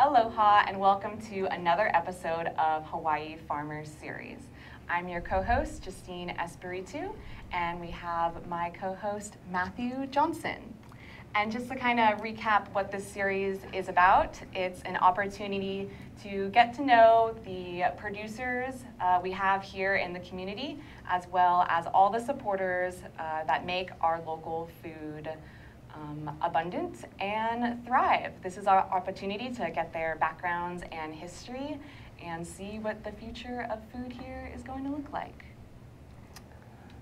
Aloha and welcome to another episode of Hawaii Farmers Series. I'm your co-host, Justine Espiritu, and we have my co-host, Matthew Johnson. And just to kind of recap what this series is about, it's an opportunity to get to know the producers we have here in the community, as well as all the supporters that make our local food abundant and thrive. This is our opportunity to get their backgrounds and history and see what the future of food here is going to look like.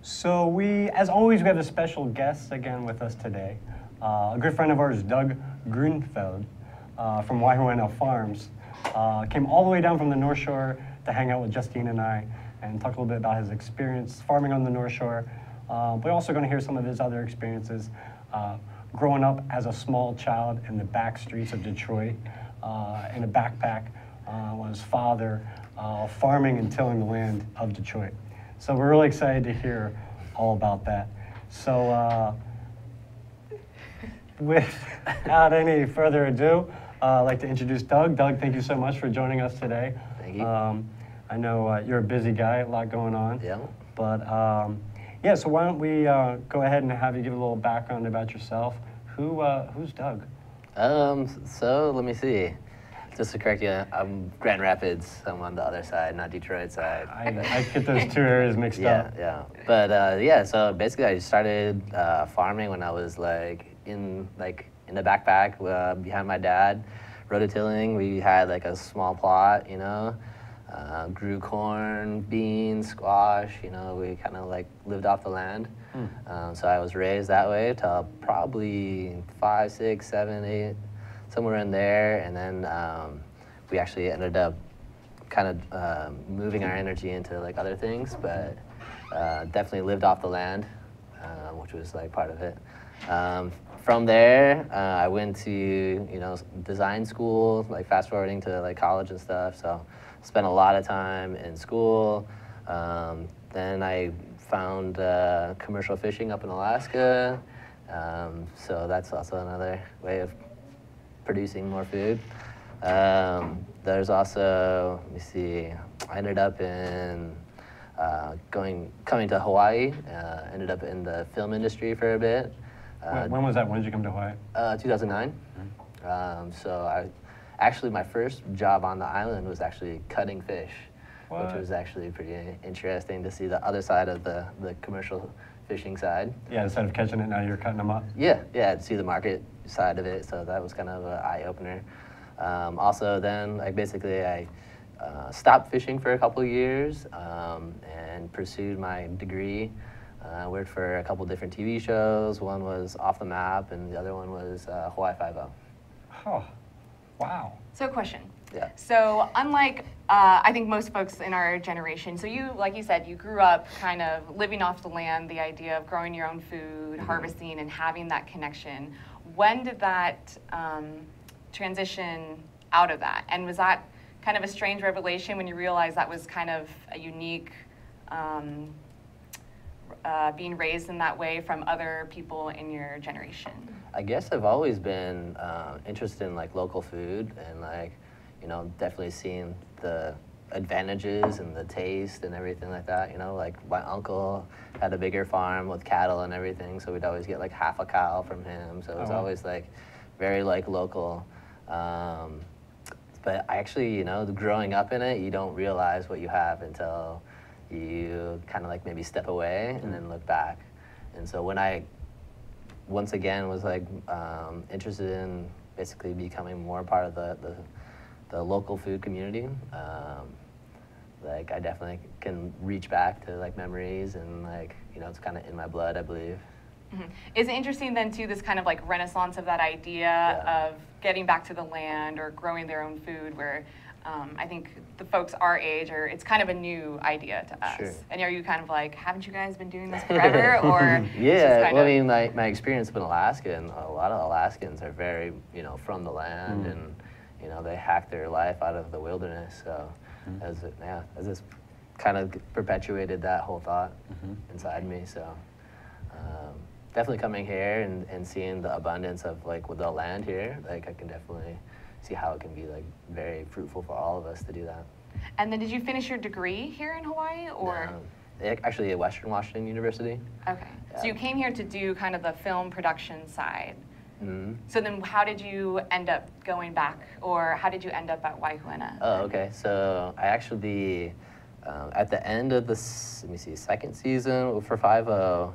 So as always, we have a special guest again with us today. A good friend of ours, Doug Groenveld from Waihuena Farms, came all the way down from the North Shore to hang out with Justine and I and talk a little bit about his experience farming on the North Shore. We're also going to hear some of his other experiences growing up as a small child in the back streets of Detroit in a backpack with his father farming and tilling the land of Detroit. So we're really excited to hear all about that. So without any further ado, I'd like to introduce Doug. Doug, thank you so much for joining us today. Thank you. I know you're a busy guy, a lot going on. Yeah. But yeah, so why don't we go ahead and have you give a little background about yourself. Who's Doug? So let me see. Just to correct you, I'm Grand Rapids. I'm on the other side, not Detroit side. I get those two areas mixed up. Yeah. But yeah, so basically I started farming when I was in the backpack behind my dad, rototilling. We had like a small plot, grew corn, beans, squash. We kind of lived off the land. So I was raised that way till probably 5, 6, 7, 8, somewhere in there. And then we actually ended up kind of moving our energy into other things, but definitely lived off the land, which was part of it. From there, I went to design school, fast forwarding to college and stuff. So spent a lot of time in school. Then I found commercial fishing up in Alaska. So that's also another way of producing more food. There's also, let me see, I ended up in coming to Hawaii. Ended up in the film industry for a bit. When was that? When did you come to Hawaii? 2009. So actually my first job on the island was actually cutting fish. What? Which was actually pretty interesting to see the other side of the commercial fishing side. Yeah, instead of catching it, now you're cutting them up? Yeah, to see the market side of it, so that was kind of an eye-opener. Also then, basically I stopped fishing for a couple of years and pursued my degree. Worked for a couple different TV shows. One was Off the Map, and the other one was Hawaii 5-0. Oh, wow. So question. Yeah. So unlike, I think most folks in our generation, so you, like you said, you grew up kind of living off the land, the idea of growing your own food, harvesting, and having that connection. When did that transition out of that? And was that kind of a strange revelation when you realized that was kind of a unique being raised in that way from other people in your generation? I guess I've always been interested in local food and definitely seeing the advantages and the taste and everything like that. My uncle had a bigger farm with cattle and everything, so we'd always get half a cow from him. So it was always very local. But I actually, growing up in it, you don't realize what you have until you kind of maybe step away and then look back. And so when I once again was interested in basically becoming more part of the local food community, I definitely can reach back to memories and it's kind of in my blood, I believe. Mm-hmm. Is it interesting then too, this kind of renaissance of that idea of getting back to the land or growing their own food, where I think the folks our age, it's kind of a new idea to us. Sure. And are you kind of haven't you guys been doing this forever? Or yeah, well, I mean, my experience in Alaska, and a lot of Alaskans are very, from the land, and they hack their life out of the wilderness. So as this kind of perpetuated that whole thought inside me. So definitely coming here and seeing the abundance of with the land here, I can definitely see how it can be like very fruitful for all of us to do that. And then did you finish your degree here in Hawaii, or? Actually at Western Washington University. Okay, Yeah. so you came here to do kind of the film production side. Mm-hmm. So then how did you end up going back, or how did you end up at Waihuena? Oh, okay. So I actually, at the end of the, second season for 5-0,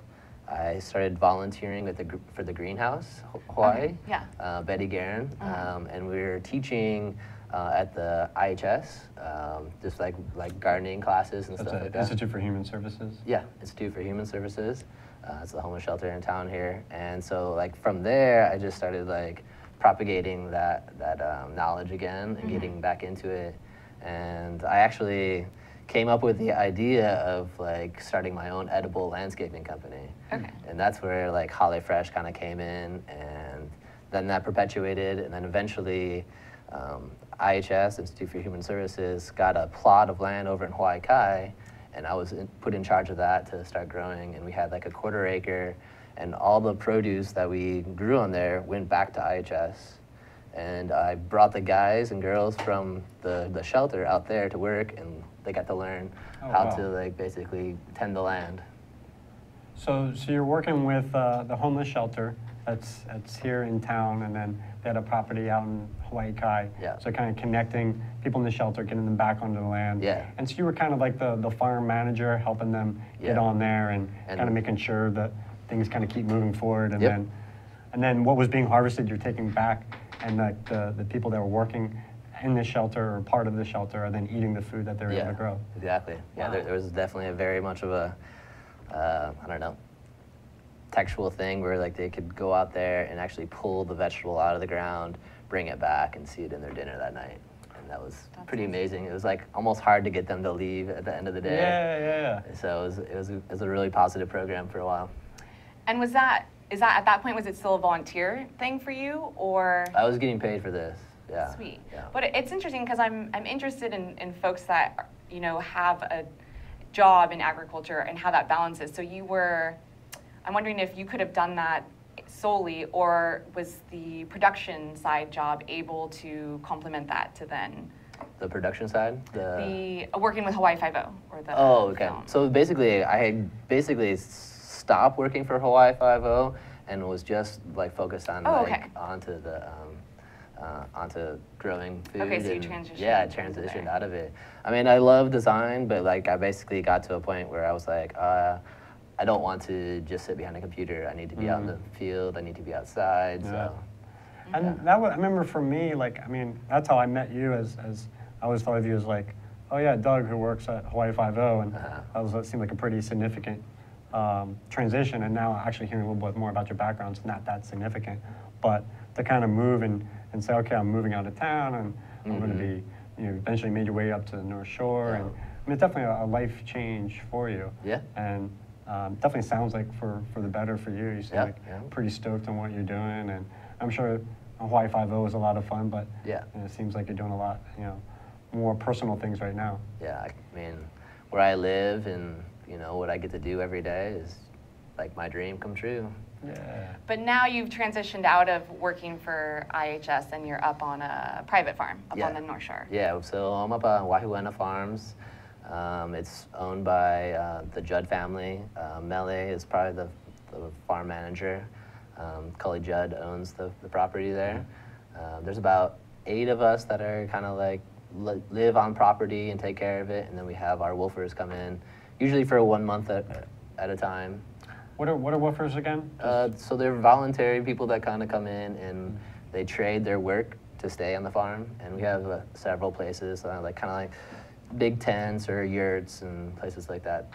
I started volunteering at for the greenhouse, Hawaii. Okay, yeah. Betty Guerin, and we were teaching at the IHS, just like gardening classes and stuff like that. Institute for Human Services? Yeah, Institute for Human Services. It's the homeless shelter in town here. And so like from there, I just started like propagating that knowledge again and getting back into it. And I actually came up with the idea of like starting my own edible landscaping company. Okay. And that's where like Hale Fresh kind of came in, and then that perpetuated, and then eventually IHS, Institute for Human Services, got a plot of land over in Hawaii Kai, and I was put in charge of that to start growing, and we had like a 1/4 acre, and all the produce that we grew on there went back to IHS. And I brought the guys and girls from the shelter out there to work, and they got to learn how to like basically tend the land. So you're working with the homeless shelter that's here in town, and then they had a property out in Hawaii Kai. Yeah. So kind of connecting people in the shelter, getting them back onto the land. Yeah. And so you were kind of like the farm manager, helping them get on there and kind of making sure that things kind of keep moving forward. And then what was being harvested, you're taking back, and like the people that were working in the shelter or part of the shelter are then eating the food that they're able to grow. Exactly. Yeah, Wow. there was definitely a very much of a, I don't know, textual thing where like they could go out there and actually pull the vegetable out of the ground, bring it back, and see it in their dinner that night. And that was pretty amazing. It was like almost hard to get them to leave at the end of the day. Yeah. So it was a really positive program for a while. And is that at that point, was it still a volunteer thing for you, or? I was getting paid for this. Yeah. Sweet. Yeah. But it's interesting because I'm interested in folks that, you know, have a job in agriculture and how that balances. So I'm wondering if you could have done that solely, or was the production side job able to complement that to then? The production side? The working with Hawaii 5-0 or the Oh, okay. film. So basically, I had stopped working for Hawaii 5-0 and was just like focused on onto growing food. Okay, so you and, transitioned. Yeah, I transitioned out of it. I mean, I love design, but like I basically got to a point where I was like, I don't want to just sit behind a computer. I need to be out in the field. I need to be outside. So. And that was, I remember for me, like, I mean, that's how I met you, as I always thought of you as like, oh yeah, Doug, who works at Hawaii 5-0, and that seemed like a pretty significant transition. And now actually hearing a little bit more about your background, it's not that significant, but to kind of move and say, okay, I'm moving out of town, and I'm going to be, you know, eventually made your way up to the North Shore, and I mean, it's definitely a life change for you. Yeah. And definitely sounds like for the better for you. You seem like pretty stoked on what you're doing, and I'm sure Hawaii 5-0 is a lot of fun, but you know, it seems like you're doing a lot, you know, more personal things right now. Yeah, I mean, where I live and, you know, what I get to do every day is like my dream come true. Yeah. But now you've transitioned out of working for IHS and you're up on a private farm up on the North Shore. Yeah, so I'm up on Waihuena Farms. It's owned by the Judd family. Mele is probably the farm manager. Cully Judd owns the property there. There's about 8 of us that are kind of like live on property and take care of it, and then we have our wolfers come in, usually for 1 month at a time. What are wolfers again? So they're voluntary people that kind of come in and they trade their work to stay on the farm, and we have several places, like kind of like big tents or yurts and places like that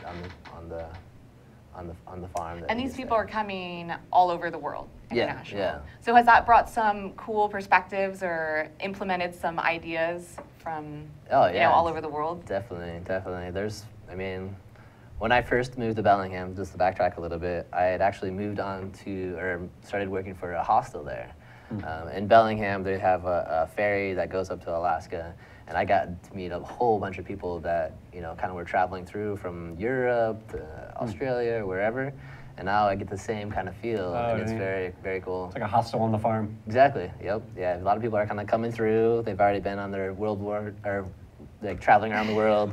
on the farm. And these people are coming all over the world, international. Yeah. So has that brought some cool perspectives or implemented some ideas from you know, all over the world? Definitely. I mean, when I first moved to Bellingham, just to backtrack a little bit, I had actually moved on to, or started working for a hostel there. In Bellingham, they have a ferry that goes up to Alaska, and I got to meet a whole bunch of people that, you know, kind of were traveling through from Europe to Australia, wherever, and now I get the same kind of feel, and it's neat. very, very cool. It's like a hostel on the farm. Exactly. Yep. Yeah. A lot of people are kind of coming through. They've already been on their world war, or like traveling around the world.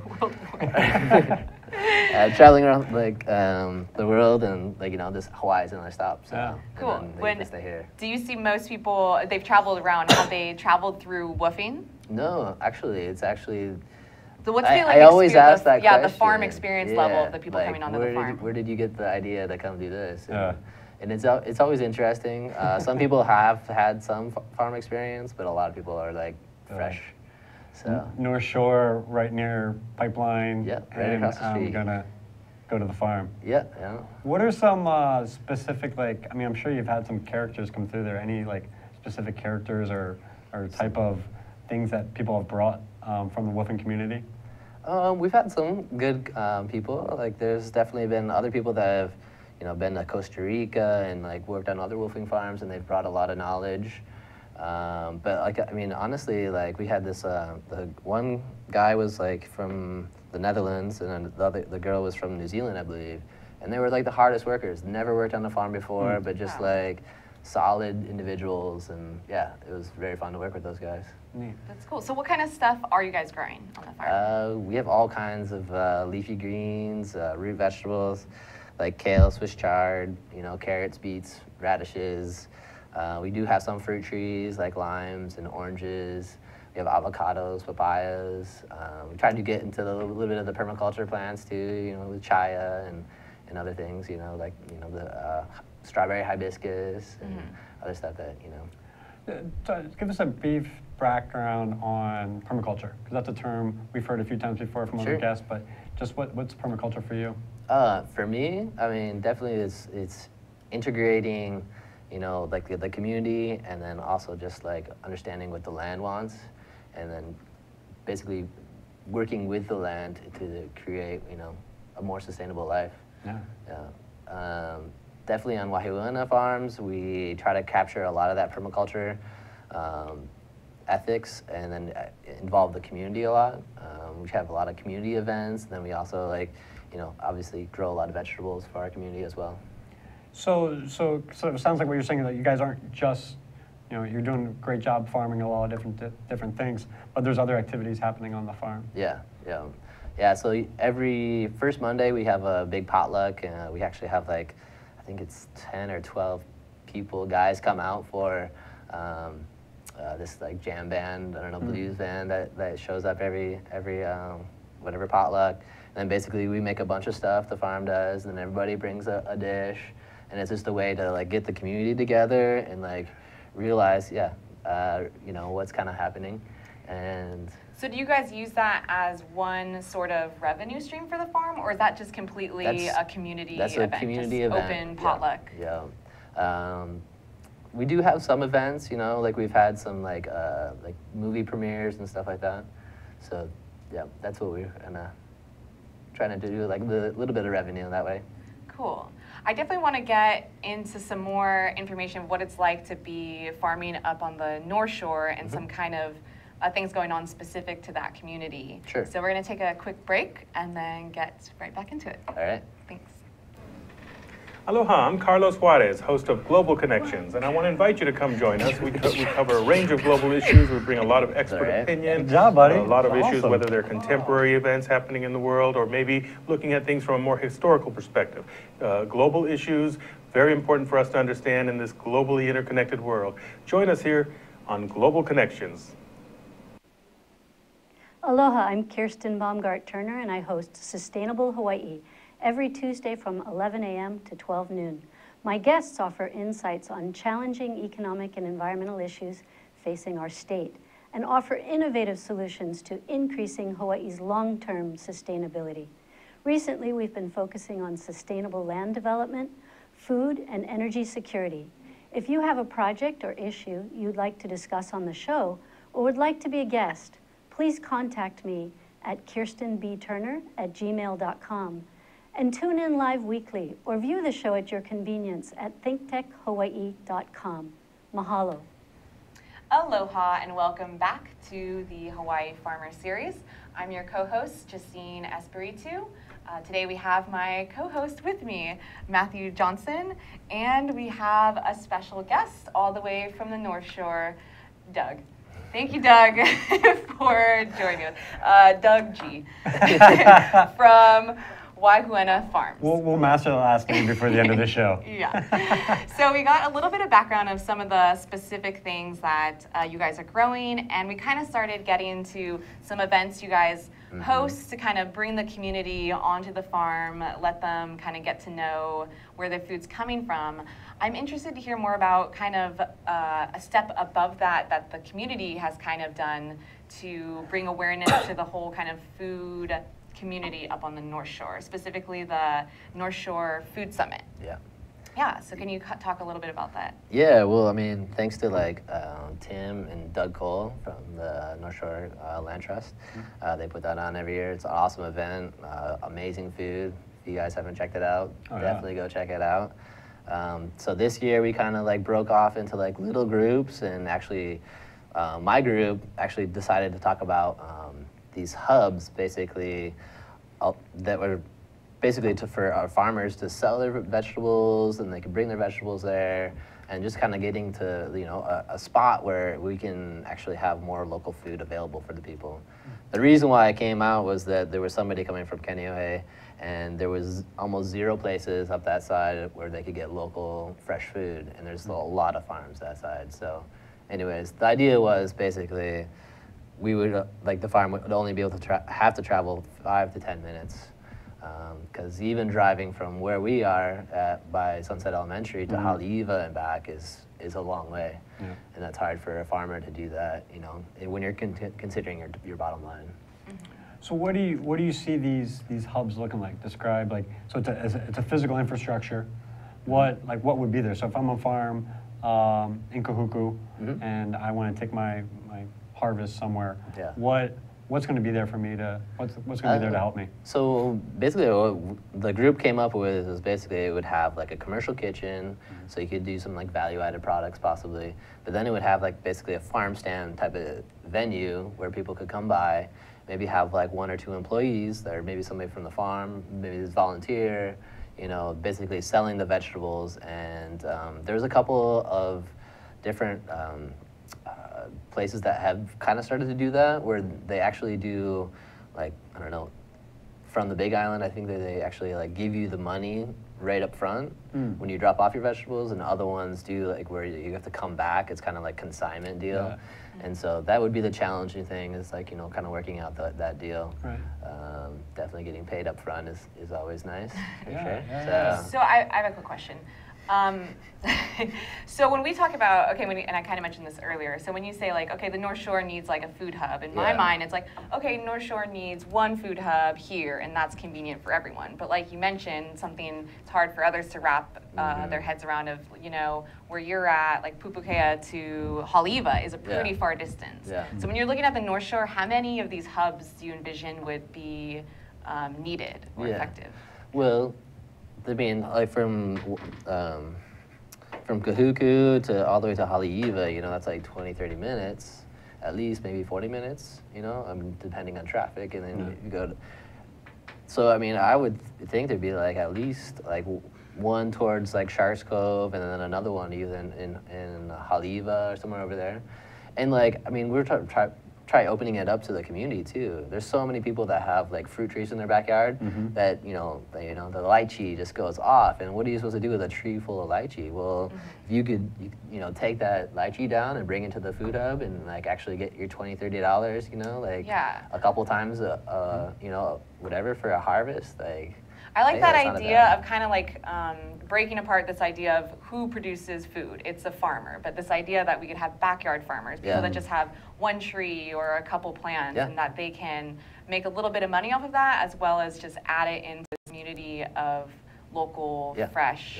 Traveling around like the world, and like this Hawaii's another stop. So Yeah. Cool. And then they stay here. Do you see most people, they've traveled around, have they traveled through woofing? No, actually, it's actually. So what's the I always ask that question. Yeah, the farm experience level of the people like, coming onto the farm. Where did you get the idea to come do this? Yeah. And it's always interesting. Some people have had some farm experience, but a lot of people are like fresh. So North Shore, right near Pipeline. Yeah, right and across the street. I'm gonna go to the farm. yeah. What are some specific, like, I mean, I'm sure you've had some characters come through there. Any like specific characters or type of things that people have brought from the woofing community? We've had some good people. Like, there's definitely been other people that have, been to Costa Rica and like worked on other woofing farms, and they've brought a lot of knowledge. But like, I mean, honestly, like we had this. The one guy was like from the Netherlands, and then the girl was from New Zealand, I believe. And they were like the hardest workers. Never worked on a farm before, but just like solid individuals, and yeah, it was very fun to work with those guys. Neat. That's cool. So what kind of stuff are you guys growing on the farm? We have all kinds of leafy greens, root vegetables, like kale, Swiss chard, carrots, beets, radishes. We do have some fruit trees like limes and oranges. We have avocados, papayas. We try to get into a little bit of the permaculture plants too, with chaya and other things, like the strawberry hibiscus and other stuff that. Give us a brief background on permaculture, because that's a term we've heard a few times before from other guests, but just what's permaculture for you? For me, I mean, definitely it's integrating, like the community, and then also just like understanding what the land wants, and then basically working with the land to create, a more sustainable life. Yeah. Definitely on Waihuena Farms, we try to capture a lot of that permaculture ethics, and then involve the community a lot. We have a lot of community events, and then we also obviously grow a lot of vegetables for our community as well. So it sounds like what you're saying is that you guys aren't just, you're doing a great job farming a lot of different things, but there's other activities happening on the farm. Yeah. So every first Monday we have a big potluck, and we actually have like, I think it's 10 or 12 guys come out for this like jam band, I don't know, blues band that shows up every whatever potluck. And then basically we make a bunch of stuff, the farm does, and then everybody brings a dish, and it's just a way to like get the community together and like realize, what's kind of happening. And so do you guys use that as one sort of revenue stream for the farm, or is that just completely a community event? That's a community event. Open potluck? Yeah. We do have some events, like we've had some like movie premieres and stuff like that. So yeah, that's what we're trying to do, like a little bit of revenue that way. Cool. I definitely want to get into some more information of what it's like to be farming up on the North Shore and some kind of things going on specific to that community. Sure. So we're going to take a quick break and then get right back into it. All right. Thanks. Aloha, I'm Carlos Juarez, host of Global Connections, and I want to invite you to come join us. We cover a range of global issues. We bring a lot of expert opinion. Good job, buddy. A lot of That's issues, awesome. whether they're contemporary events happening in the world or maybe looking at things from a more historical perspective. Global issues, very important for us to understand in this globally interconnected world. Join us here on Global Connections. Aloha, I'm Kirsten Baumgart-Turner, and I host Sustainable Hawaii every Tuesday from 11 a.m. to 12 noon. My guests offer insights on challenging economic and environmental issues facing our state and offer innovative solutions to increasing Hawaii's long-term sustainability. Recently, we've been focusing on sustainable land development, food, and energy security. If you have a project or issue you'd like to discuss on the show or would like to be a guest, please contact me at kirstenbturner@gmail.com. And tune in live weekly or view the show at your convenience at thinktechhawaii.com. Mahalo. Aloha and welcome back to the Hawaii Farmer Series. I'm your co-host, Justine Espiritu. Today we have my co-host with me, Matthew Johnson, and we have a special guest all the way from the North Shore, Doug. Thank you, Doug, for joining us. Doug G. from Waihuena Farms. We'll master the last name before the end of the show. Yeah. So we got a little bit of background of some of the specific things that you guys are growing, and we kind of started getting into some events you guys host to kind of bring the community onto the farm, let them kind of get to know where their food's coming from. I'm interested to hear more about kind of a step above that the community has kind of done to bring awareness to the whole kind of food community up on the North Shore, specifically the North Shore Food Summit. Yeah. Yeah, so can you talk a little bit about that? Yeah, well, I mean, thanks to like Tim and Doug Cole from the North Shore Land Trust. They put that on every year. It's an awesome event, amazing food. If you guys haven't checked it out, definitely go check it out. So this year we kind of like broke off into like little groups, and actually my group actually decided to talk about these hubs basically that were basically for our farmers to sell their vegetables, and they could bring their vegetables there, and just kind of getting to, you know, a spot where we can actually have more local food available for the people. The reason why I came out was that there was somebody coming from Kaneohe, and there was almost 0 places up that side where they could get local fresh food, and there's a lot of farms that side. So anyways, the idea was basically we would, like the farm would only be able to have to travel 5 to 10 minutes. Because even driving from where we are by Sunset Elementary to Haleiwa and back is a long way, and that's hard for a farmer to do that, you know, when you're considering your bottom line. So what do you see these hubs looking like? Describe, like, so it's a physical infrastructure. What would be there? So if I'm a farm in Kahuku and I want to take my harvest somewhere, what's going to be there for me to, what's going to be there to help me? So basically what the group came up with is basically it would have like a commercial kitchen, so you could do some like value-added products possibly, but then it would have like basically a farm stand type of venue where people could come by, maybe have like 1 or 2 employees that are maybe somebody from the farm, maybe this volunteer, you know, basically selling the vegetables. And there's a couple of different places that have kind of started to do that, where they actually do, like, I don't know, from the Big Island, I think that they actually like give you the money right up front when you drop off your vegetables, and other ones do like where you have to come back. It's kind of like consignment deal. And so that would be the challenging thing, is like, you know, kind of working out that deal. Right. Definitely getting paid up front is always nice, for sure. Yeah. So I have a quick question. So when we talk about, okay, and I kind of mentioned this earlier, so when you say like, okay, the North Shore needs like a food hub, in my mind it's like, okay, North Shore needs 1 food hub here, and that's convenient for everyone. But like you mentioned, something it's hard for others to wrap their heads around of, you know, where you're at, like Pupukea to Haleiwa is a pretty far distance. So when you're looking at the North Shore, how many of these hubs do you envision would be needed or effective? Well, I mean, like from Kahuku to all the way to Haleiwa, you know, that's like 20, 30 minutes, at least maybe 40 minutes, you know, I mean, depending on traffic, and then you go to, so I mean, I would think there'd be like at least like 1 towards like Sharks Cove, and then another one even in Haleiwa or somewhere over there. And like, I mean, we're try opening it up to the community too. There's so many people that have like fruit trees in their backyard that, you know, the lychee just goes off. And what are you supposed to do with a tree full of lychee? Well, if you could, you know, take that lychee down and bring it to the food hub and like actually get your $20, $30, you know, like a couple times, you know, whatever for a harvest, like. I like that idea of kind of like breaking apart this idea of who produces food. It's a farmer, but this idea that we could have backyard farmers, people that just have 1 tree or a couple plants, and that they can make a little bit of money off of that, as well as just add it into the community of local, fresh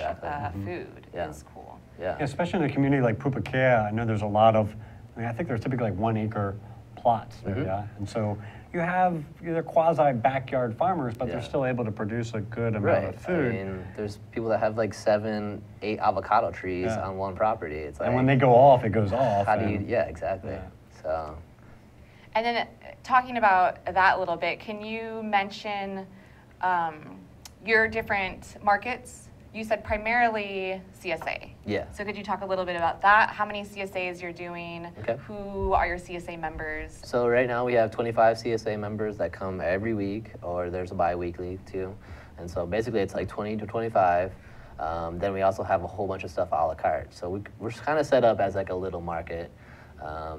food. Is cool. Especially in a community like Pupukea, I know there's a lot of, I mean, I think there's typically like 1 acre plots there, and so you have either quasi-backyard farmers, but they're still able to produce a good amount of food. I mean, there's people that have like 7, 8 avocado trees on 1 property. It's like, and when they go off, it goes off. How do you, exactly. So. And then talking about that a little bit, can you mention your different markets. You said primarily CSA. Yeah. So could you talk a little bit about that? How many CSAs you're doing? Okay. Who are your CSA members? So right now we have 25 CSA members that come every week, or there's a bi-weekly too. And so basically it's like 20 to 25. Then we also have a whole bunch of stuff a la carte. So we're kind of set up as like a little market.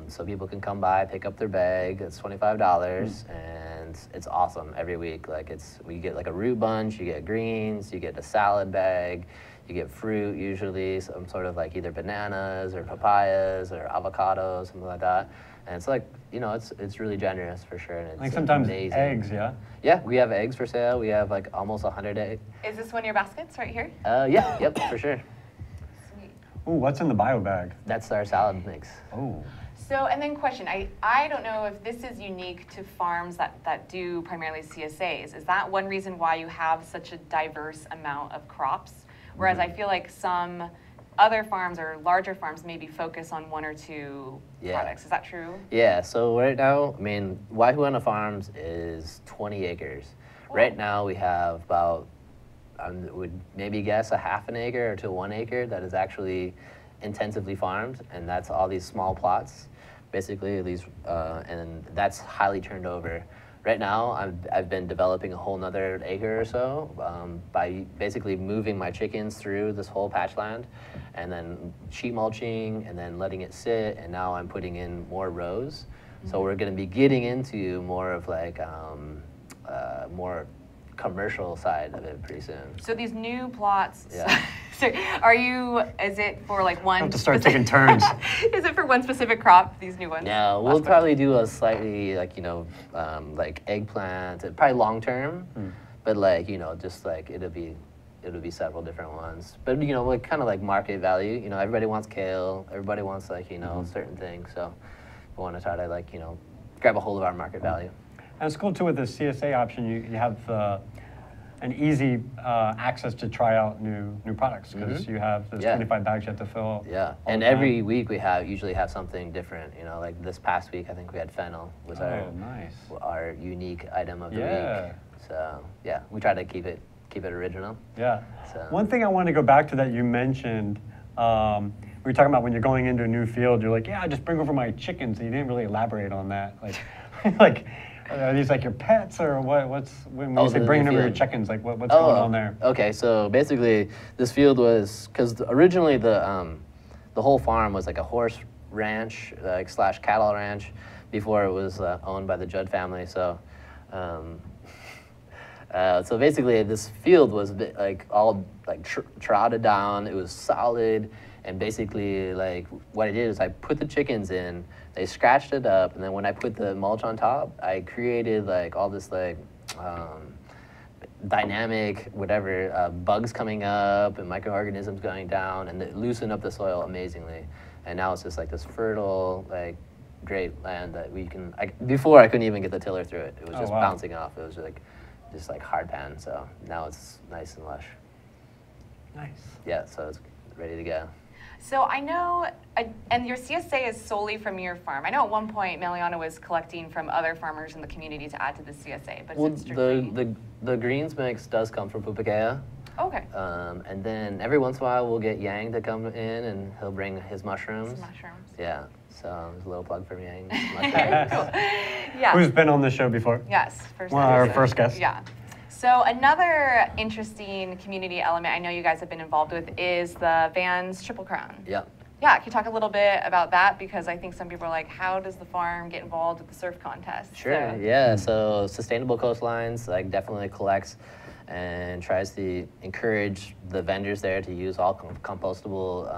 So people can come by, pick up their bag. It's $25, and it's awesome every week. Like we get like a root bunch, you get greens, you get a salad bag, you get fruit usually, some sort of like either bananas or papayas or avocados, something like that. And it's like, you know, it's really generous for sure. And it's Like sometimes amazing. eggs, yeah? Yeah, we have eggs for sale. We have like almost 100 eggs. Is this one of your baskets right here? Yeah, yep, for sure. Sweet. Ooh, what's in the bio bag? That's our salad mix. Oh. So, and then question, I don't know if this is unique to farms that do primarily CSAs. Is that one reason why you have such a diverse amount of crops? Whereas I feel like some other farms or larger farms maybe focus on one or two products. Is that true? Yeah, so right now, I mean, Waihuena Farms is 20 acres. Oh. Right now we have about, I would maybe guess a half an acre to 1 acre that is actually intensively farmed, and that's all these small plots, basically these, and that's highly turned over. Right now, I've been developing a whole nother acre or so by basically moving my chickens through this whole patch land, and then sheet mulching, and then letting it sit, and now I'm putting in more rows. So we're going to be getting into more of like more commercial side of it pretty soon. So these new plots, Yeah. so is it for like one? Have to start taking turns. Is it for one specific crop, these new ones? No, we'll probably do a slightly like, you know, like eggplant, probably long term, but like, you know, just like it'll be several different ones. But, you know, like kind of like market value, you know, everybody wants kale, everybody wants like, you know, certain things. So we want to try to like, you know, grab a hold of our market value. And it's cool too with the CSA option, you have an easy access to try out new products because you have those 25 bags you have to fill. Yeah, and every week we usually have something different. You know, like this past week I think we had fennel was our unique item of the week. So yeah, we try to keep it original. Yeah. So. One thing I want to go back to that you mentioned, we were talking about when you're going into a new field, you're like, yeah, I just bring over my chickens. And you didn't really elaborate on that. Like, like. Are these like your pets or what? When you say bringing over your chickens, like what's going on there? Okay, so basically this field was, because originally the whole farm was like a horse ranch, like / cattle ranch, before it was owned by the Judd family. So, so basically this field was a bit, like all like trotted down. It was solid, and basically like what I did is I put the chickens in. They scratched it up, and then when I put the mulch on top, I created like all this like dynamic whatever bugs coming up and microorganisms going down, and it loosened up the soil amazingly. And now it's just like this fertile, like great land that we can. Before I couldn't even get the tiller through it. It was just bouncing off. It was like just like hard pan. So now it's nice and lush. Nice. Yeah, so it's ready to go. So I know, and your CSA is solely from your farm. I know at one point Meliana was collecting from other farmers in the community to add to the CSA, but it's strictly... the greens mix does come from pubic. Okay. And then every once in a while we'll get Yang to come in and he'll bring his mushrooms. Yeah, so there's a little plug for Yang. Cool. Yeah. Who's been on the show before? Yes. One of our first guests. Yeah. So another interesting community element I know you guys have been involved with is the Vans Triple Crown. Yeah. Yeah, can you talk a little bit about that? Because I think some people are like, how does the farm get involved with the surf contest? Sure, so. Yeah, so Sustainable Coastlines like definitely collects and tries to encourage the vendors there to use all compostable,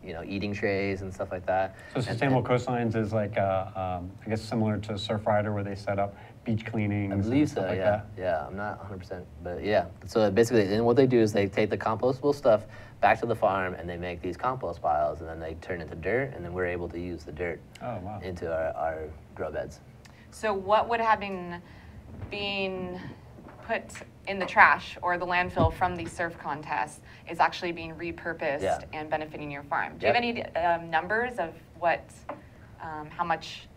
you know, eating trays and stuff like that. So Sustainable Coastlines is like, I guess similar to Surfrider where they set up beach cleanings. I believe so, like yeah. that. Yeah, I'm not 100%, but yeah. So basically, and what they do is they take the compostable stuff back to the farm and they make these compost piles, and then they turn into dirt, and then we're able to use the dirt into our grow beds. So what would have been being put in the trash or the landfill from these surf contests is actually being repurposed and benefiting your farm? Do you have any numbers of what, how much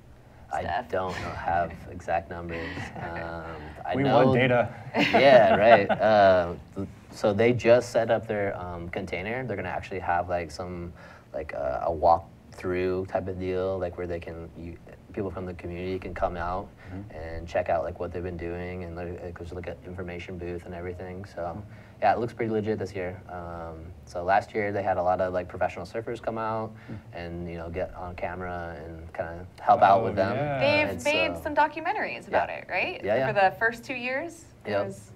I stuff? don't have exact numbers. I We know, want data. Yeah, right. So they just set up their container. They're gonna actually have like some, like a walk-through type of deal, like where they can, people from the community can come out and check out like what they've been doing, and there's like an information booth and everything. So yeah, it looks pretty legit this year. So last year they had a lot of like professional surfers come out and get on camera and kind of help out with them. Yeah. They've And made so- some documentaries about it, right? Yeah, yeah. For the first 2 years. It Yep. was-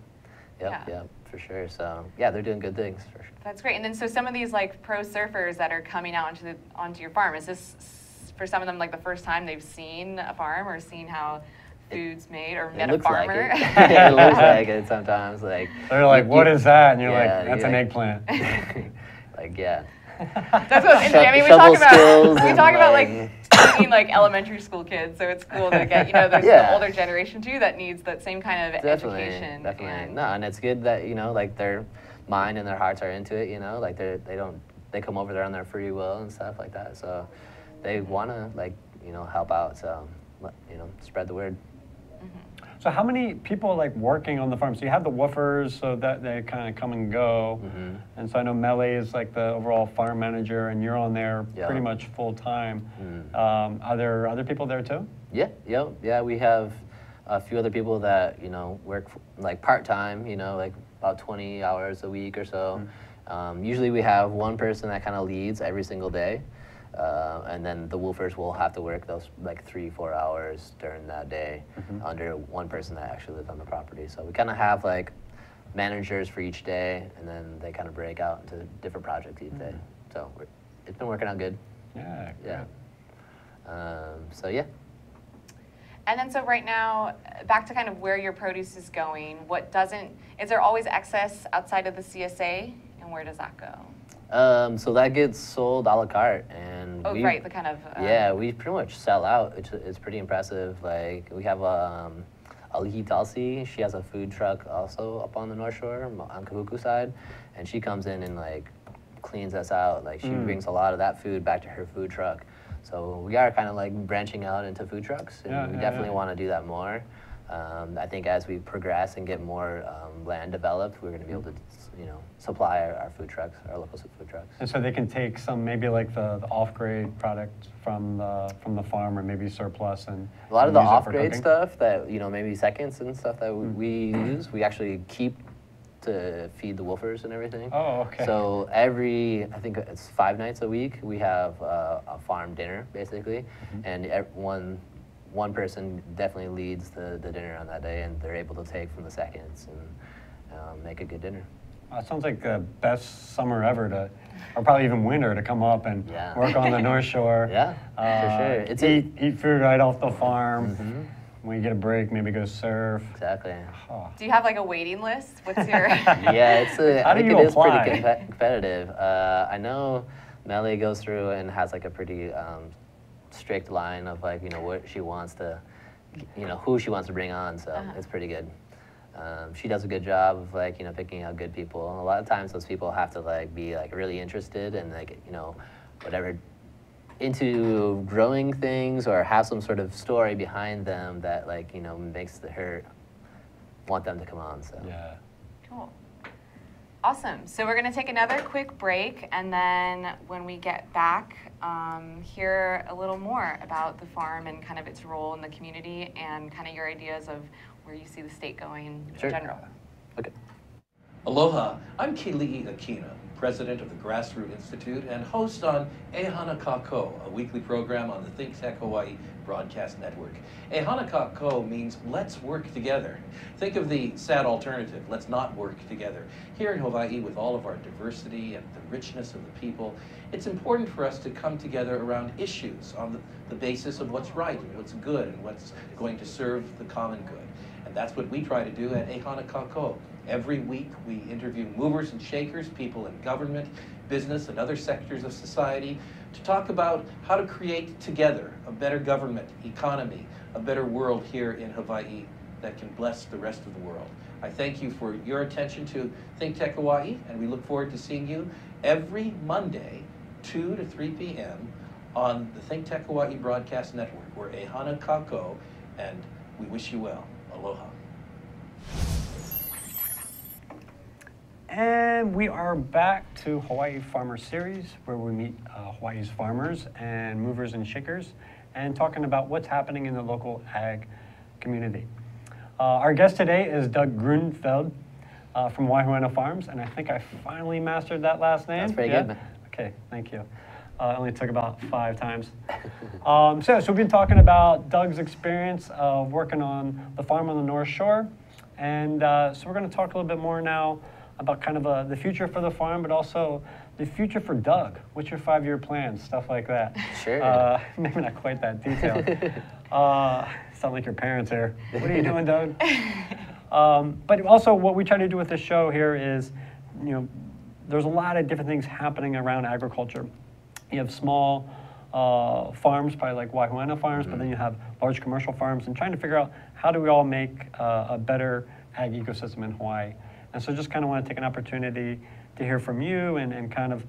Yep, yeah. yep, for sure. So yeah, they're doing good things for sure. That's great. And then so some of these like pro surfers that are coming out onto your farm, is this for some of them like the first time they've seen a farm or seen how food's made or met a looks like farmer? it. It looks like it sometimes. Like They're like, what is that? And you're Yeah, like, that's you're an like- eggplant. Like yeah. That's what interesting. I mean, we Shovel talk about skills we and, talk about like- like feeding like elementary school kids, so it's cool to get there's the Yeah. older generation too that needs that same kind of Definitely, education. definitely. And No, and it's good that like their mind and their hearts are into it. Like they come over there on their free will and stuff like that. So they want to like help out. So spread the word. So how many people like working on the farm? So you have the woofers, so that they kind of come and go. And so I know Melee is like the overall farm manager, and you're on there Yeah. pretty much full time. Are there other people there too? Yeah, yeah. We have a few other people that work like part time. Like about 20 hours a week or so. Usually we have one person that kind of leads every single day. And then the woofers will have to work those like 3-4 hours during that day under one person that actually lives on the property. So we kind of have like managers for each day, and then they kind of break out into different projects each day. So it's been working out good. Yeah. Yeah. So yeah. And then so right now, back to kind of where your produce is going. Is there always excess outside of the CSA, and where does that go? So that gets sold a la carte, and Right, the kind of yeah, we pretty much sell out. It's pretty impressive. Like we have Aloha Talsi. She has a food truck also up on the North Shore on Kahuku side, and she comes in and like cleans us out. Like she brings a lot of that food back to her food truck. So we are kind of like branching out into food trucks, and we definitely want to do that more. I think as we progress and get more land developed, we're going to be able to, supply our food trucks, our local food trucks. And so they can take some maybe like the off-grade product from the farm, or maybe surplus, and A lot of the use it for off-grade cooking? stuff that maybe seconds and stuff that we use, we actually keep to feed the woofers and everything. Oh, okay. So I think it's 5 nights a week, we have a farm dinner basically, and one person definitely leads the dinner on that day, and they're able to take from the seconds and make a good dinner. It sounds like the best summer ever or probably even winter, to come up and Yeah. work on the North Shore. Yeah, for sure. It's eat food right off the farm. When you get a break, maybe go surf. exactly. Do you have like a waiting list? What's your Yeah, How I do think you it is apply? pretty competitive. I know Melly goes through and has like a pretty strict line of like what she wants to, who she wants to bring on. So it's pretty good. She does a good job of like picking out good people. And a lot of times those people have to like be like really interested and like whatever, into growing things, or have some sort of story behind them that like makes her want them to come on. So Yeah. Cool. Awesome. So we're going to take another quick break, and then when we get back, hear a little more about the farm and kind of its role in the community, and kind of your ideas of where you see the state going in Sure. general. okay. Aloha, I'm Keli'i Akina, president of the Grassroot Institute and host on Ehana Kako, a weekly program on the ThinkTech Hawaii broadcast network. Ehana Kako means let's work together. Think of the sad alternative, let's not work together. Here in Hawaii, with all of our diversity and the richness of the people, it's important for us to come together around issues on the basis of what's right and what's good and what's going to serve the common good. And that's what we try to do at Ehana Kako. Every week we interview movers and shakers, people in government, business, and other sectors of society to talk about how to create together a better government, economy, a better world here in Hawaii that can bless the rest of the world. I thank you for your attention to ThinkTech Hawaii, and we look forward to seeing you every Monday, 2 to 3 p.m. on the ThinkTech Hawaii Broadcast Network. We're Ehana Kako, and we wish you well. Aloha. And we are back to Hawaii Farmer Series, where we meet Hawaii's farmers and movers and shakers, and talking about what's happening in the local ag community. Our guest today is Doug Groenveld from Waihuena Farms, and I think I finally mastered that last name. That's pretty good, man. Okay, thank you. It only took about 5 times. So we've been talking about Doug's experience of working on the farm on the North Shore, and so we're going to talk a little bit more now about kind of the future for the farm, but also the future for Doug. What's your 5-year plan, stuff like that? Sure. Maybe not quite that detailed. Sound like your parents here. What are you doing, Doug? But also what we try to do with this show here is, there's a lot of different things happening around agriculture. You have small farms, probably like Waihuena Farms, but then you have large commercial farms, and trying to figure out how do we all make a better ag ecosystem in Hawaii. And so just kind of want to take an opportunity to hear from you and kind of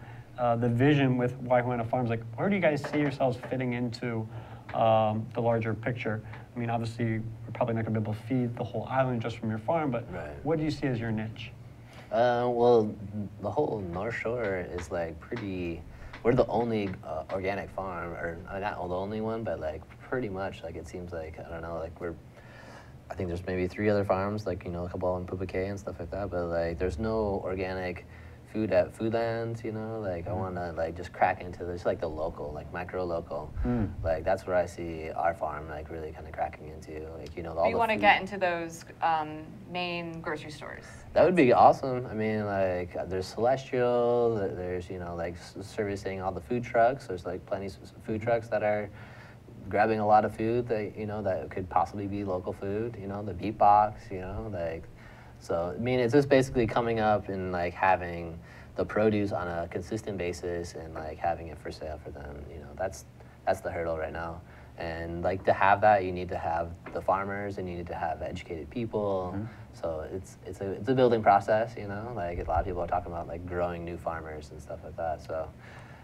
the vision with Waihuena Farms. Like, where do you guys see yourselves fitting into the larger picture? I mean, obviously, we're probably not going to be able to feed the whole island just from your farm, but what do you see as your niche? Well, the whole North Shore is like pretty, we're the only organic farm, or not the only one, but like pretty much, like it seems like, I don't know, like I think there's maybe 3 other farms, like, a couple in pubic and stuff like that, but like there's no organic food at Foodlands, like I want to like just crack into this, like the local, like micro local, like that's where I see our farm like really kind of cracking into, like, all you want to get into those main grocery stores. That would be awesome. I mean, like there's Celestial, there's, like servicing all the food trucks. There's like plenty of food trucks that are grabbing a lot of food that, that could possibly be local food, the beat box, like, so, I mean, it's just basically coming up and like having the produce on a consistent basis and like having it for sale for them, that's the hurdle right now. And like to have that, you need to have the farmers and you need to have educated people. So it's a building process, like a lot of people are talking about like growing new farmers and stuff like that, so.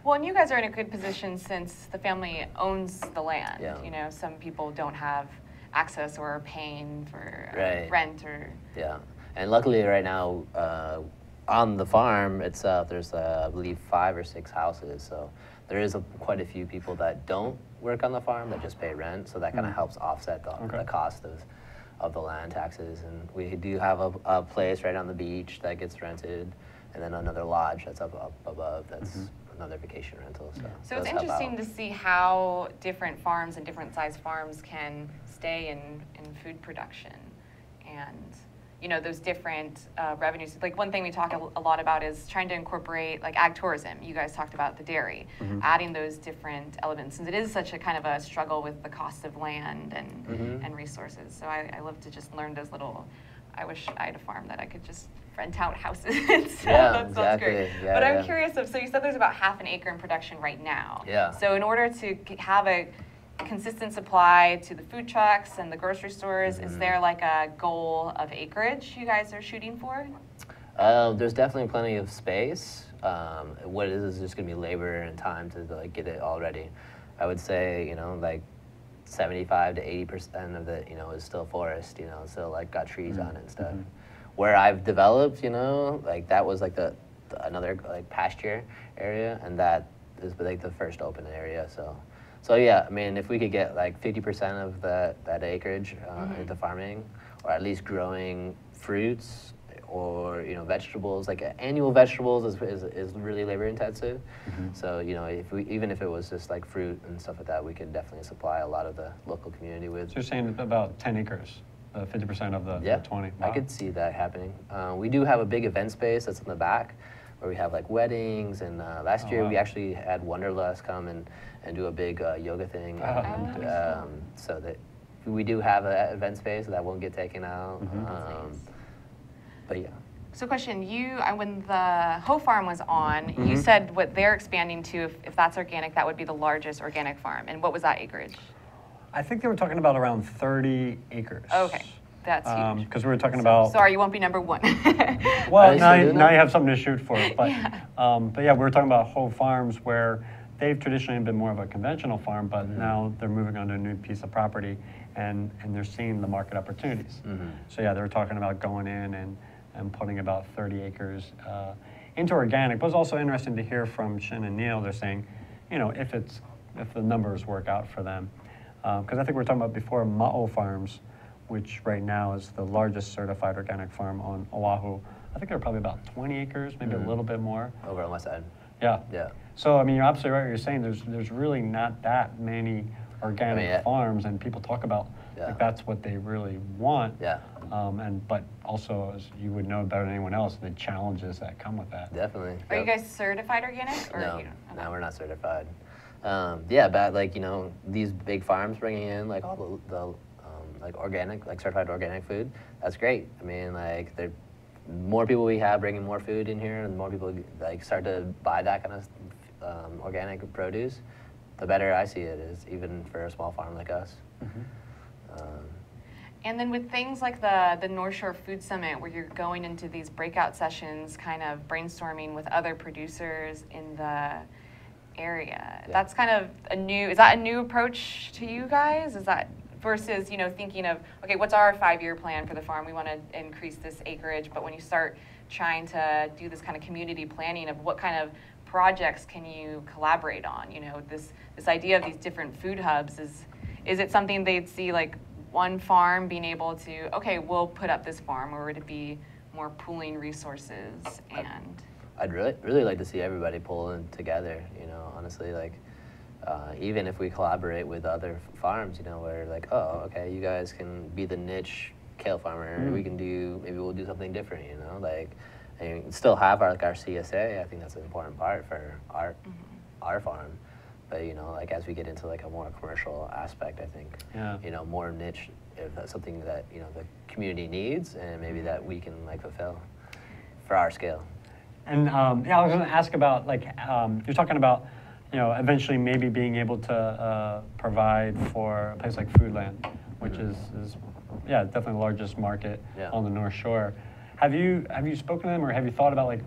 Well, and you guys are in a good position since the family owns the land. Yeah. Some people don't have access or are paying for rent or... Yeah, and luckily right now, on the farm itself, there's, I believe, 5 or 6 houses. So there is quite a few people that don't work on the farm that just pay rent. So that kind of helps offset the cost of the land taxes. And we do have a place right on the beach that gets rented, and then another lodge that's up above that's another vacation rental. So it's interesting to see how different farms and different size farms can stay in food production, and those different revenues. Like one thing we talk a lot about is trying to incorporate like ag tourism. You guys talked about the dairy, adding those different elements, since it is such a kind of a struggle with the cost of land and resources. So I love to just learn those little. I wish I had a farm that I could just rent out houses. So that sounds great. Yeah, but I'm curious, so you said there's about half an acre in production right now. Yeah. So in order to have a consistent supply to the food trucks and the grocery stores, is there like a goal of acreage you guys are shooting for? There's definitely plenty of space. What it is just going to be labor and time to like get it all ready. I would say, like 75 to 80% of it, is still forest, still like got trees on it and stuff. Where I've developed, like that was like another like pasture area, and that is like the first open area. So yeah, I mean, if we could get like 50% of that acreage into farming, or at least growing fruits or vegetables, like annual vegetables is really labor intensive. So even if it was just like fruit and stuff like that, we could definitely supply a lot of the local community with. So you're saying about 10 acres, 50% of the 20? Wow. I could see that happening. We do have a big event space that's in the back, where we have like weddings, and last year we actually had Wanderlust come and do a big yoga thing. So that we do have an event space that won't get taken out. But yeah. So question, when the Ho Farm was on, you said what they're expanding to, if that's organic, that would be the largest organic farm. And what was that acreage? I think they were talking about around 30 acres. Okay, that's huge. Because we were talking about... Sorry, you won't be number 1. Well, now you have something to shoot for. But yeah, we were talking about Ho Farms, where they've traditionally been more of a conventional farm, but now they're moving on to a new piece of property, and they're seeing the market opportunities. So yeah, they're talking about going in and putting about 30 acres into organic. But it's also interesting to hear from Shin and Neil. They're saying, you know, if the numbers work out for them, because I think we were talking about before Waihuena Farms, which right now is the largest certified organic farm on Oahu. I think they're probably about 20 acres, maybe a little bit more. Over on my side. Yeah. Yeah. So I mean, you're absolutely right. You're saying there's really not that many organic farms, and people talk about like that's what they really want. Yeah. But also, as you would know better than anyone else, the challenges that come with that. Definitely. Are you guys certified organic? Or No, you don't? no, we're not certified. Yeah, but like, you know, these big farms bringing in like all the like organic, like certified organic food, that's great. I mean, like, the more people we have bringing more food in here, and the more people like start to buy that kind of organic produce, the better I see it is, even for a small farm like us. And then with things like the North Shore Food Summit, where you're going into these breakout sessions, kind of brainstorming with other producers in the area, that's kind of is that a new approach to you guys? Is that versus, you know, thinking of, okay, what's our 5-year plan for the farm? We want to increase this acreage, but when you start trying to do this kind of community planning of what kind of projects can you collaborate on, you know, this idea of these different food hubs, is it something they'd see like one farm being able to, okay, we'll put up this farm, or would it be more pooling resources? And I'd really like to see everybody pulling together, you know, honestly, like, even if we collaborate with other farms, you know, where like, oh, okay, you guys can be the niche kale farmer, maybe we'll do something different, you know, like, and still have our CSA. I think that's an important part for our farm. But, you know, like, as we get into like a more commercial aspect, I think, you know, more niche, if that's something that, you know, the community needs, and maybe that we can like fulfill for our scale. And yeah, I was going to ask about, like, you're talking about, you know, eventually maybe being able to provide for a place like Foodland, which is definitely the largest market on the North Shore. Have you spoken to them, or have you thought about like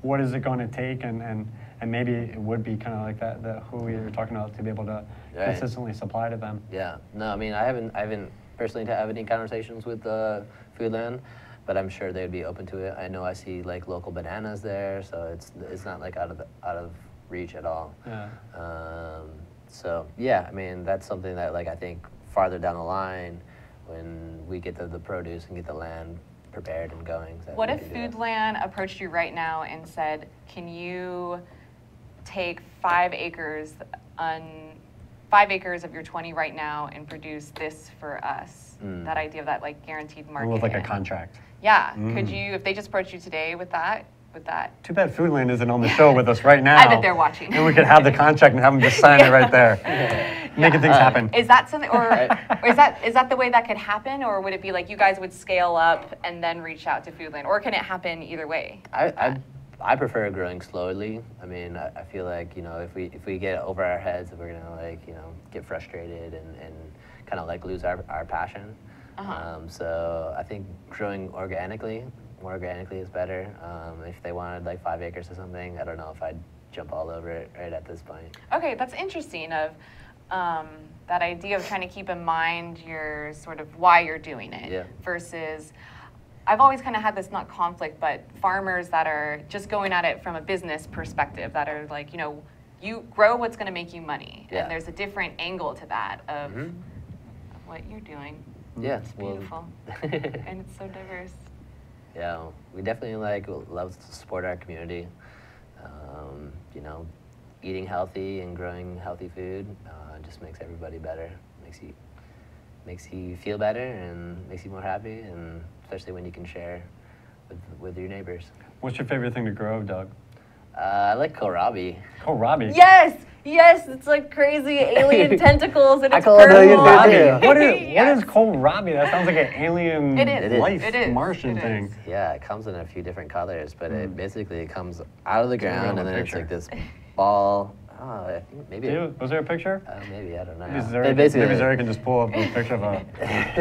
what is it going to take, and maybe it would be kind of like that who we were talking about, to be able to consistently supply to them? Yeah. No, I mean, I haven't personally had any conversations with Foodland, but I'm sure they'd be open to it. I know I see like local bananas there, so it's not like out of reach at all. Yeah. So yeah, I mean, that's something that, like, I think farther down the line, when we get the produce and get the land prepared and going. What if Foodland approached you right now and said, can you take 5 acres of your 20 right now and produce this for us? That idea of that, like, guaranteed market. With like a contract. Yeah. Could you, if they just approached you today with that? Too bad Foodland isn't on the show with us right now. I bet they're watching. And we could have the contract and have them just sign it right there. Making things happen. Is that something, or is that the way that could happen, or would it be like you guys would scale up and then reach out to Foodland, or can it happen either way? I prefer growing slowly. I mean, I feel like, you know, if we get over our heads, we're gonna, like, you know, get frustrated and kind of like lose our passion. So I think growing more organically is better. If they wanted like 5 acres or something, I don't know if I'd jump all over it right at this point. Okay, that's interesting, of that idea of trying to keep in mind your sort of why you're doing it versus, I've always kind of had this, not conflict, but farmers that are just going at it from a business perspective, that are like, you know, you grow what's going to make you money. And there's a different angle to that of what you're doing. Yeah, it's beautiful. And it's so diverse. Yeah, we definitely love to support our community. You know, eating healthy and growing healthy food just makes everybody better. Makes you feel better and makes you more happy, and especially when you can share with your neighbors. What your favorite thing to grow, Doug? I like kohlrabi. Kohlrabi? Yes! Yes, it's like crazy alien tentacles and it's purple. What is kohlrabi? That sounds like an alien life Martian thing. Yeah, it comes in a few different colors, but it basically comes out of the ground, and then it's like this ball. Oh, I think maybe. Was there a picture? Maybe, I don't know. Maybe Zuri can just pull up a picture of a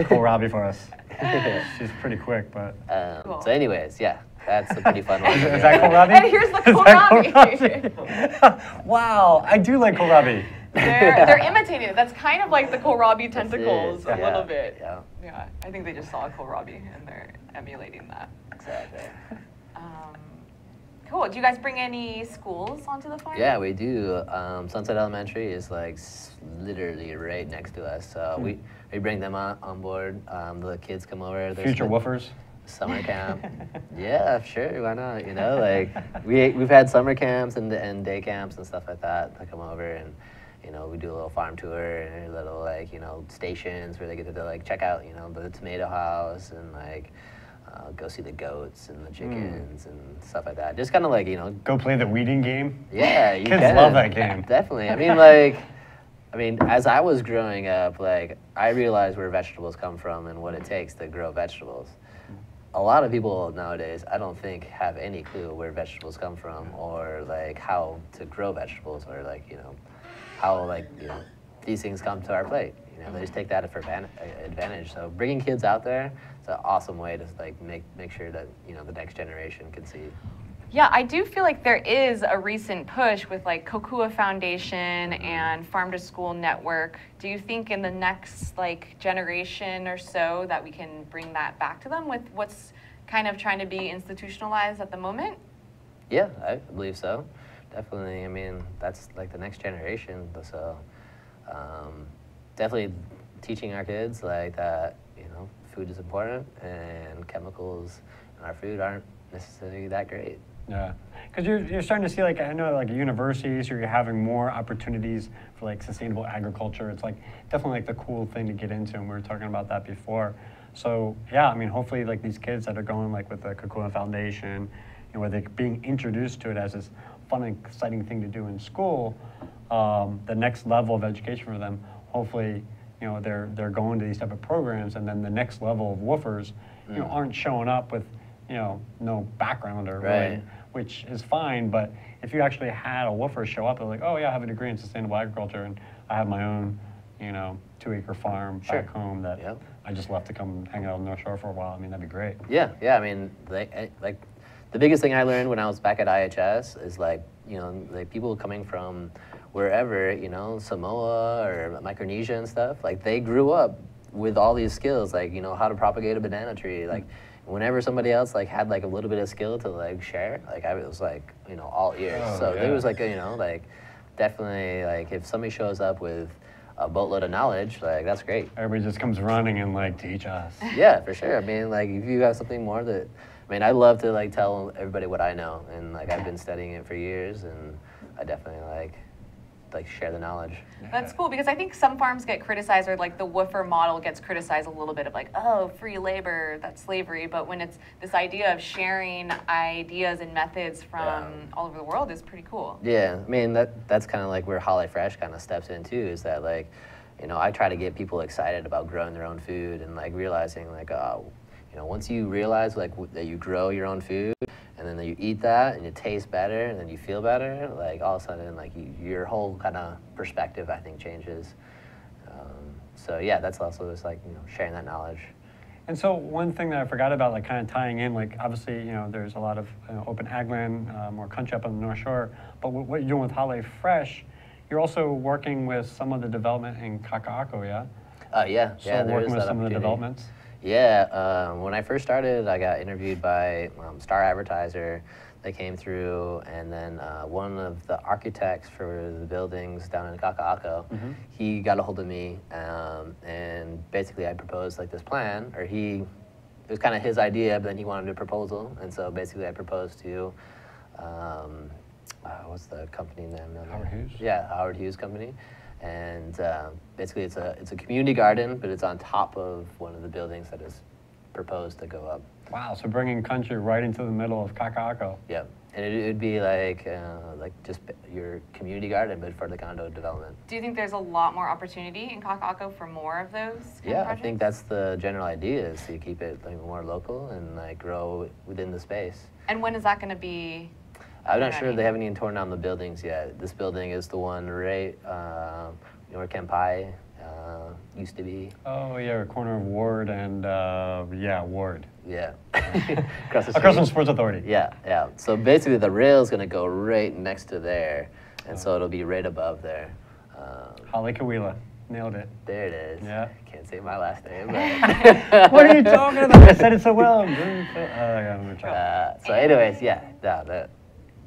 kohlrabi for us. She's pretty quick, but. Cool. So anyways, yeah, That's a pretty fun one. Is that kohlrabi? And here's the kohlrabi. Wow, I do like kohlrabi. They're imitating it. That's kind of like the kohlrabi tentacles a Yeah. little bit. Yeah. Yeah, I think they just saw a kohlrabi and they're emulating that. Exactly. Cool. Do you guys bring any schools onto the farm? Yeah, we do. Sunset Elementary is like literally right next to us. So we bring them on board. The kids come over. There's Future woofers. summer camp. Yeah, sure. Why not? You know, like we've had summer camps and day camps and stuff like that. They come over and you know we do a little farm tour and a little like you know stations where they get to like check out you know the tomato house and like. Go see the goats and the chickens and stuff like that. Just kind of like, you know. Go play the weeding game. Yeah, you Kids can. love that game. Definitely. I mean, as I was growing up, like, I realized where vegetables come from and what it takes to grow vegetables. A lot of people nowadays, I don't think, have any clue where vegetables come from or, like, how to grow vegetables or, like, you know, how, like, you know, these things come to our plate. You know, they just take that for advantage. So bringing kids out there, it's an awesome way to like make sure that you know the next generation can see. Yeah, I do feel like there is a recent push with like Kokua Foundation and Farm to School Network. Do you think in the next like generation or so that we can bring that back to them with what's kind of trying to be institutionalized at the moment? Yeah, I believe so. Definitely. I mean, that's like the next generation. So definitely teaching our kids like that, you know, food is important and chemicals in our food aren't necessarily that great. Yeah, because you're starting to see like I know like universities or you're having more opportunities for like sustainable agriculture. It's like definitely like the cool thing to get into, and we were talking about that before. So yeah, I mean hopefully like these kids that are going like with the Kokua Foundation, you know, where they're being introduced to it as this fun and exciting thing to do in school, the next level of education for them. Hopefully, you know, they're going to these type of programs, and then the next level of woofers, you know, aren't showing up with, you know, no background or really, which is fine. But if you actually had a woofer show up, they're like, oh yeah, I have a degree in sustainable agriculture, and I have my own, you know, 2-acre farm back home that I just left to come hang out on the North Shore for a while. I mean, that'd be great. Yeah, yeah. I mean, like the biggest thing I learned when I was back at IHS is like, you know, like people coming from wherever, you know, Samoa or Micronesia and stuff, like they grew up with all these skills, like, you know, how to propagate a banana tree. Like whenever somebody else like had like a little bit of skill to like share, like I was like, you know, all ears. So there was like, you know, like definitely like if somebody shows up with a boatload of knowledge, like that's great. Everybody just comes running and like teach us. Yeah, for sure. I mean, like if you have something more that, I mean, I love to like tell everybody what I know, and like I've been studying it for years, and I definitely like share the knowledge. That's cool because I think some farms get criticized, or like the woofer model gets criticized a little bit of like, oh, free labor, that's slavery. But when it's this idea of sharing ideas and methods from all over the world is pretty cool. Yeah, I mean that's kind of like where Holly Fresh kind of steps in too. Is that like, you know, I try to get people excited about growing their own food and like realizing like, you know, once you realize like that you grow your own food and then you eat that and it tastes better and then you feel better, like all of a sudden like your whole kind of perspective I think changes. So yeah, that's also just like, you know, sharing that knowledge. And so one thing that I forgot about, like kind of tying in, like obviously, you know, there's a lot of open ag land, more country up on the North Shore, but what you're doing with Holly Fresh, you're also working with some of the development in Kaka'ako, yeah? Yeah, So yeah, there working is with that some of the opportunity. developments? Yeah, when I first started, I got interviewed by Star Advertiser. They came through, and then one of the architects for the buildings down in Kaka'ako, he got a hold of me, and basically I proposed like this plan, or it was kind of his idea, but then he wanted a proposal, and so basically I proposed to, what's the company name? Howard Hughes? Yeah, Howard Hughes Company. And basically it's a community garden, but it's on top of one of the buildings that is proposed to go up. Wow, so bringing country right into the middle of Kaka'ako. Yeah, and it would be like just your community garden, but for the condo development. Do you think there's a lot more opportunity in Kaka'ako for more of those kind of I think that's the general idea, is to keep it like more local and like grow within the space. And when is that going to be? I'm not sure if they haven't even torn down the buildings yet. This building is the one right near Kampai, used to be. Oh yeah, corner of Ward and yeah, Ward. Yeah. Across the Across street. from Sports Authority. Yeah, yeah. So basically the rail is gonna go right next to there, and so it'll be right above there. Halekawila. Nailed it. There it is. Yeah. Can't say my last name, but. What are you talking about? I said it so well. Yeah, I'm gonna try. So anyways, yeah,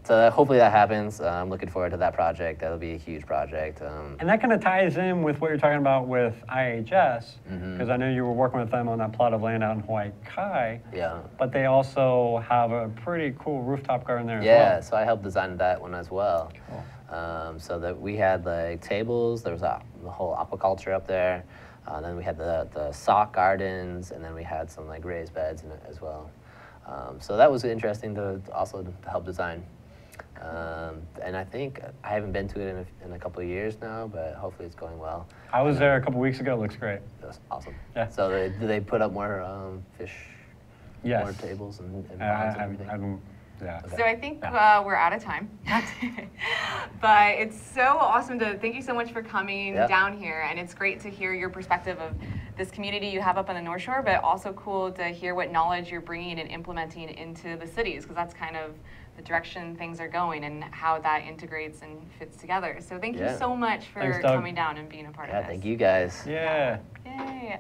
so hopefully that happens. I'm looking forward to that project. That'll be a huge project. And that kind of ties in with what you're talking about with IHS, because I know you were working with them on that plot of land out in Hawaii Kai. Yeah. But they also have a pretty cool rooftop garden there as Yeah, well. so I helped design that one as well. Cool. So that we had like tables, there was the whole aquaculture up there. Then we had the sock gardens, and then we had some like raised beds in it as well. So that was interesting to also to help design. And I think I haven't been to it in a couple of years now, but hopefully it's going well. I was there a couple weeks ago. It looks great. That's awesome. Yeah. So do they put up more fish, Yes. more tables and ponds and everything? Yeah. So I think we're out of time. But it's so awesome thank you so much for coming down here, and it's great to hear your perspective of this community you have up on the North Shore, but also cool to hear what knowledge you're bringing and implementing into the cities, because that's kind of the direction things are going and how that integrates and fits together. So thank you so much for Thanks, Doug. coming down and being a part of this. Yeah, thank you guys. Yeah. Yay.